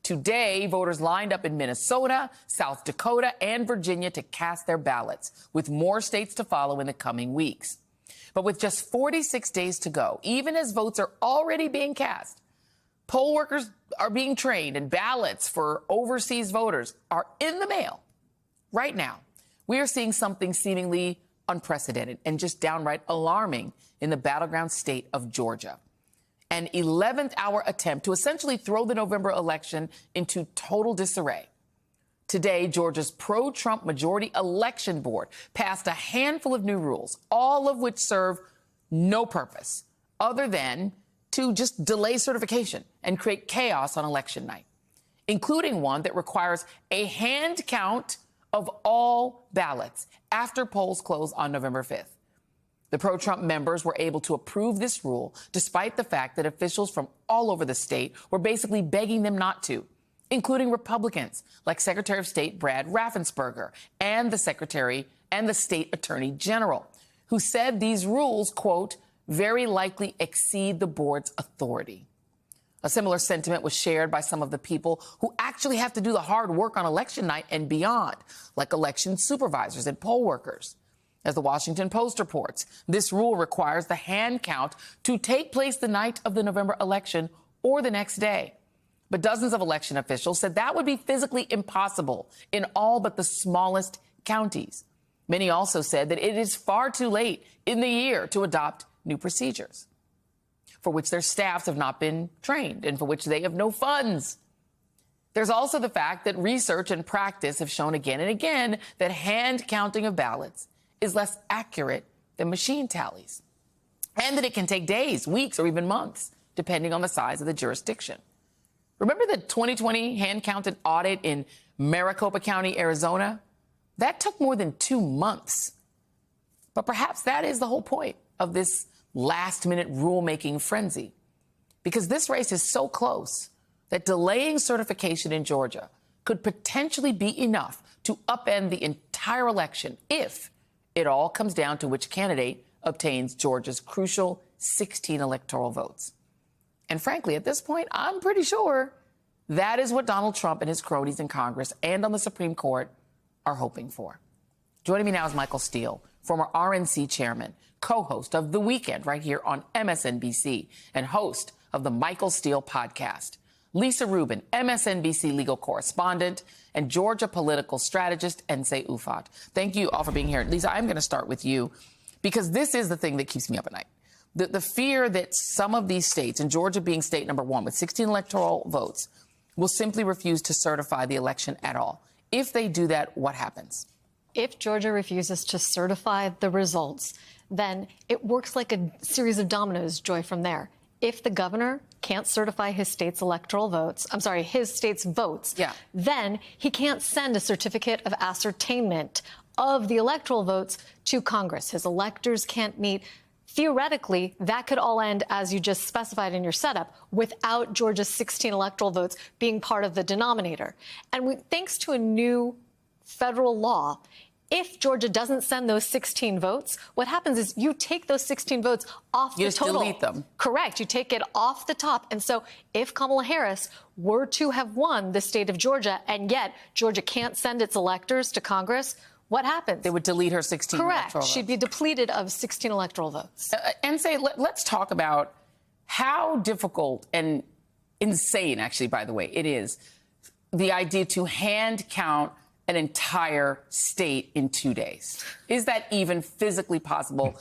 Today, voters lined up in Minnesota, South Dakota, and Virginia to cast their ballots, with more states to follow in the coming weeks. But with just 46 days to go, even as votes are already being cast, poll workers are being trained and ballots for overseas voters are in the mail. Right now, we are seeing something seemingly unprecedented and just downright alarming in the battleground state of Georgia. An 11th hour attempt to essentially throw the November election into total disarray. Today, Georgia's pro-Trump majority election board passed a handful of new rules, all of which serve no purpose other than to just delay certification and create chaos on election night, including one that requires a hand count of all ballots after polls close on November 5th. The pro-Trump members were able to approve this rule despite the fact that officials from all over the state were basically begging them not to, including Republicans like Secretary of State Brad Raffensperger and the Secretary and the State Attorney General, who said these rules, quote, very likely exceed the board's authority. A similar sentiment was shared by some of the people who actually have to do the hard work on election night and beyond, like election supervisors and poll workers. As the Washington Post reports, this rule requires the hand count to take place the night of the November election or the next day. But dozens of election officials said that would be physically impossible in all but the smallest counties. Many also said that it is far too late in the year to adopt new procedures, for which their staffs have not been trained and for which they have no funds. There's also the fact that research and practice have shown again and again that hand counting of ballots is less accurate than machine tallies, and that it can take days, weeks, or even months, depending on the size of the jurisdiction. Remember the 2020 hand-counted audit in Maricopa County, Arizona? That took more than 2 months. But perhaps that is the whole point of this last-minute rulemaking frenzy, because this race is so close that delaying certification in Georgia could potentially be enough to upend the entire election if it all comes down to which candidate obtains Georgia's crucial 16 electoral votes. And frankly, at this point, I'm pretty sure that is what Donald Trump and his cronies in Congress and on the Supreme Court are hoping for. Joining me now is Michael Steele, former RNC chairman, co-host of The Weekend right here on MSNBC, and host of the Michael Steele podcast. Lisa Rubin, MSNBC legal correspondent and Georgia political strategist, Nsé Ufot. Thank you all for being here. Lisa, I'm going to start with you because this is the thing that keeps me up at night. The fear that some of these states, and Georgia being state number one with 16 electoral votes, will simply refuse to certify the election at all. If they do that, what happens? If Georgia refuses to certify the results, then it works like a series of dominoes, Joy, from there. If the governor can't certify his state's his state's votes, then he can't send a certificate of ascertainment of the electoral votes to Congress. His electors can't meet. Theoretically, that could all end, as you just specified in your setup, without Georgia's 16 electoral votes being part of the denominator. And thanks to a new federal law, if Georgia doesn't send those 16 votes, what happens is you take those 16 votes off the total. You just delete them. Correct. You take it off the top. And so if Kamala Harris were to have won the state of Georgia, and yet Georgia can't send its electors to Congress, what happens? They would delete her 16 electoral votes. Correct. She'd be depleted of 16 electoral votes. Let's talk about how difficult and insane, actually, by the way, it is, the idea to hand count an entire state in 2 days. Is that even physically possible?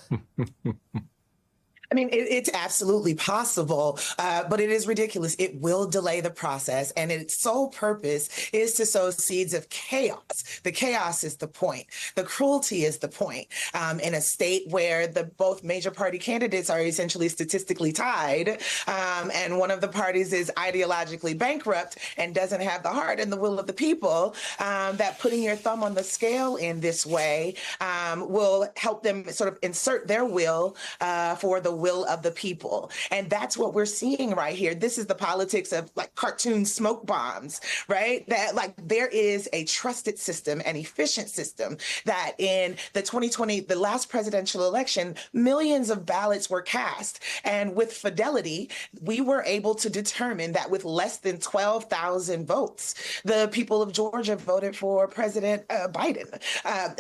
I mean, it's absolutely possible, but it is ridiculous. It will delay the process, and its sole purpose is to sow seeds of chaos. The chaos is the point. The cruelty is the point. In a state where both major party candidates are essentially statistically tied, and one of the parties is ideologically bankrupt and doesn't have the heart and the will of the people, that putting your thumb on the scale in this way will help them sort of insert their will for the will of the people. And that's what we're seeing right here. This is the politics of like cartoon smoke bombs, right? That like there is a trusted system, an efficient system that in the 2020, the last presidential election, millions of ballots were cast. And with fidelity, we were able to determine that with less than 12,000 votes, the people of Georgia voted for President Biden.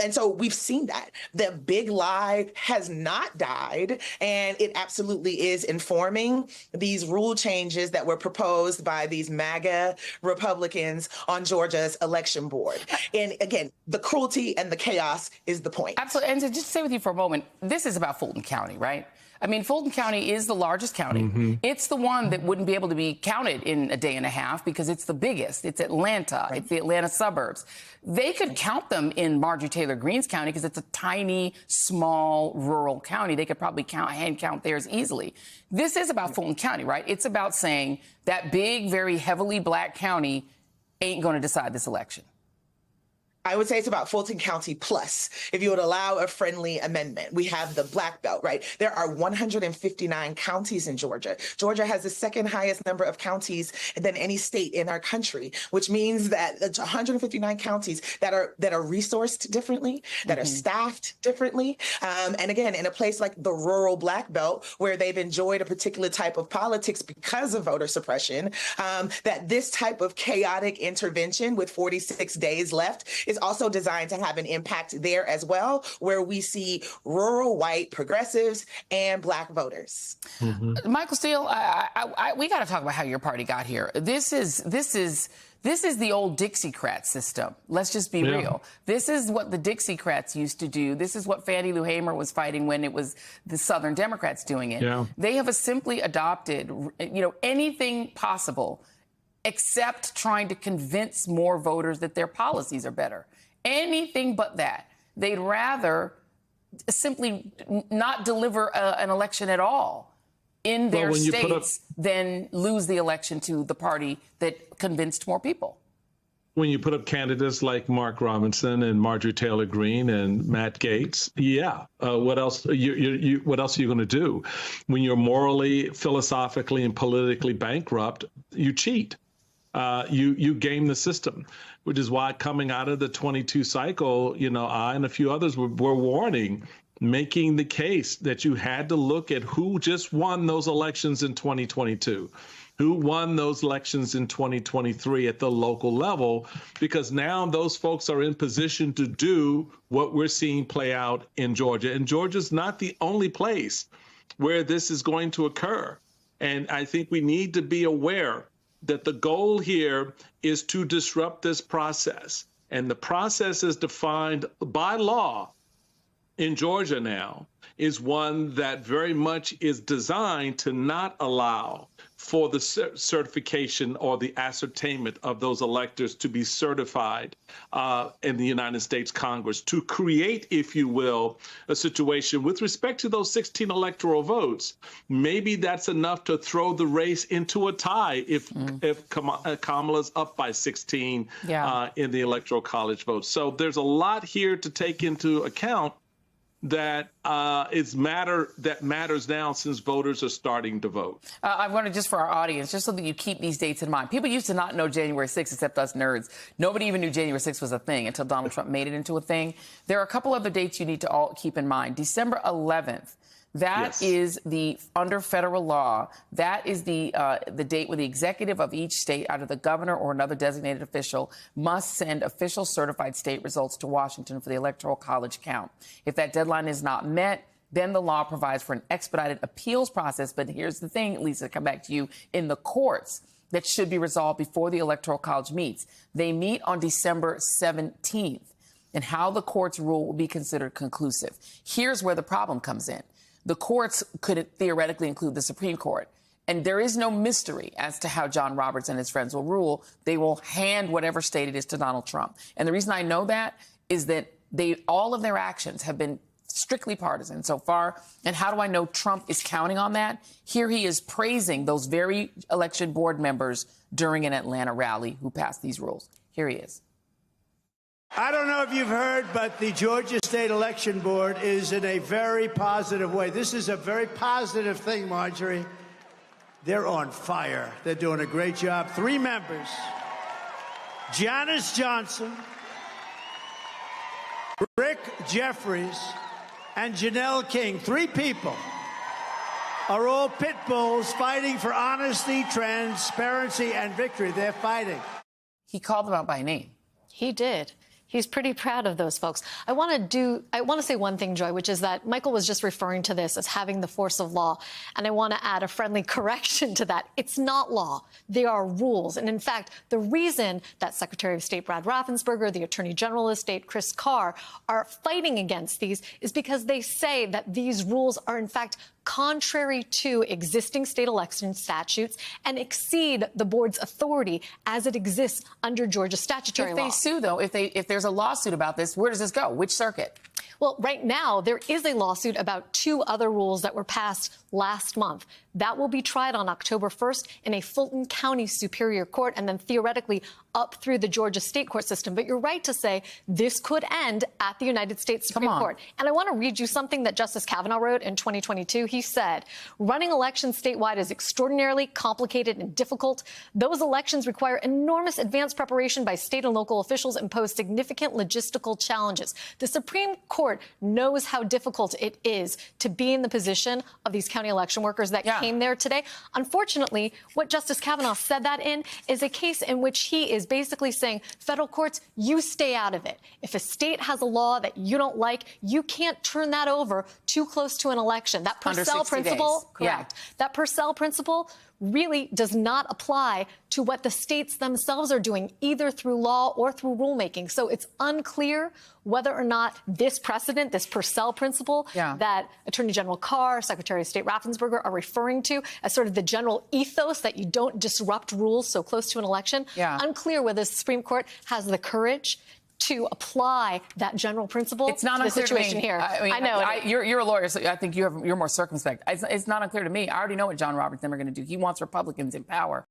And so we've seen that. The big lie has not died, and it absolutely is informing these rule changes that were proposed by these MAGA Republicans on Georgia's election board. And again, the cruelty and the chaos is the point. Absolutely. And to just stay with you for a moment, this is about Fulton County, right? I mean, Fulton County is the largest county. Mm-hmm. It's the one that wouldn't be able to be counted in a day and a half because it's the biggest. It's Atlanta. Right. It's the Atlanta suburbs. They could count them in Marjorie Taylor Greene's county because it's a tiny, small, rural county. They could probably hand count theirs easily. This is about Fulton County, right? It's about saying that big, very heavily black county ain't going to decide this election. I would say it's about Fulton County plus, if you would allow a friendly amendment. We have the Black Belt, right? There are 159 counties in Georgia. Georgia has the second highest number of counties than any state in our country, which means that it's 159 counties that are resourced differently, that are staffed differently. And again, in a place like the rural Black Belt, where they've enjoyed a particular type of politics because of voter suppression, that this type of chaotic intervention with 46 days left is also designed to have an impact there as well, where we see rural white progressives and black voters. Mm-hmm. Michael Steele, we got to talk about how your party got here. This is the old Dixiecrat system. Let's just be real. This is what the Dixiecrats used to do. This is what Fannie Lou Hamer was fighting when it was the Southern Democrats doing it. Yeah. They have simply adopted, anything possible except trying to convince more voters that their policies are better. Anything but that. They'd rather simply not deliver an election at all in their states than lose the election to the party that convinced more people. When you put up candidates like Mark Robinson and Marjorie Taylor Greene and Matt Gaetz, what else? What else are you going to do? When you're morally, philosophically, and politically bankrupt, you cheat. You game the system, which is why coming out of the 22 cycle, I and a few others were warning, making the case that you had to look at who just won those elections in 2022, who won those elections in 2023 at the local level, because now those folks are in position to do what we're seeing play out in Georgia. And Georgia's not the only place where this is going to occur. And I think we need to be aware that the goal here is to disrupt this process. And the process is defined by law in Georgia now is one that very much is designed to not allow for the certification or the ascertainment of those electors to be certified in the United States Congress, to create, if you will, a situation with respect to those 16 electoral votes. Maybe that's enough to throw the race into a tie if Kamala's up by 16 in the Electoral College votes. So there's a lot here to take into account that matters now since voters are starting to vote. I want to, just for our audience, just so that you keep these dates in mind. People used to not know January 6th except us nerds. Nobody even knew January 6th was a thing until Donald Trump made it into a thing. There are a couple other dates you need to all keep in mind. December 11th. That is under federal law, that is the date when the executive of each state, either the governor or another designated official, must send official certified state results to Washington for the Electoral College count. If that deadline is not met, then the law provides for an expedited appeals process. But here's the thing, Lisa, come back to you, in the courts that should be resolved before the Electoral College meets. They meet on December 17th, and how the courts rule will be considered conclusive. Here's where the problem comes in. The courts could theoretically include the Supreme Court. And there is no mystery as to how John Roberts and his friends will rule. They will hand whatever state it is to Donald Trump. And the reason I know that is that all of their actions have been strictly partisan so far. And how do I know Trump is counting on that? Here he is praising those very election board members during an Atlanta rally who passed these rules. Here he is. I don't know if you've heard, but the Georgia State Election Board is in a very positive way. This is a very positive thing, Marjorie. They're on fire. They're doing a great job. 3 members, Janice Johnson, Rick Jeffries, and Janelle King. 3 people are all pit bulls fighting for honesty, transparency, and victory. They're fighting. He called them out by name. He did. He's pretty proud of those folks. I want to say one thing, Joy, which is that Michael was just referring to this as having the force of law. And I want to add a friendly correction to that. It's not law. They are rules. And in fact, the reason that Secretary of State Brad Raffensperger, the Attorney General of State Chris Carr are fighting against these is because they say that these rules are, in fact, contrary to existing state election statutes and exceed the board's authority as it exists under Georgia statutory law. If they sue, though, if there's a lawsuit about this, where does this go? Which circuit? Well, right now, there is a lawsuit about 2 other rules that were passed last month. That will be tried on October 1st in a Fulton County Superior Court and then theoretically up through the Georgia state court system. But you're right to say this could end at the United States Supreme Court. And I want to read you something that Justice Kavanaugh wrote in 2022. He said, running elections statewide is extraordinarily complicated and difficult. Those elections require enormous advanced preparation by state and local officials and pose significant logistical challenges. The Supreme Court knows how difficult it is to be in the position of these county election workers that came there today. Unfortunately, what Justice Kavanaugh said that in is a case in which he is basically saying, federal courts, you stay out of it. If a state has a law that you don't like, you can't turn that over too close to an election. That Purcell principle, correct. That Purcell principle really does not apply to what the states themselves are doing, either through law or through rulemaking. So it's unclear whether or not this precedent, this Purcell principle that Attorney General Carr, Secretary of State Raffensperger are referring to as sort of the general ethos that you don't disrupt rules so close to an election, unclear whether the Supreme Court has the courage to apply that general principle it's not to the situation to me. Here. I know. You're a lawyer, so I think you're more circumspect. It's not unclear to me. I already know what John Roberts and them are going to do. He wants Republicans in power.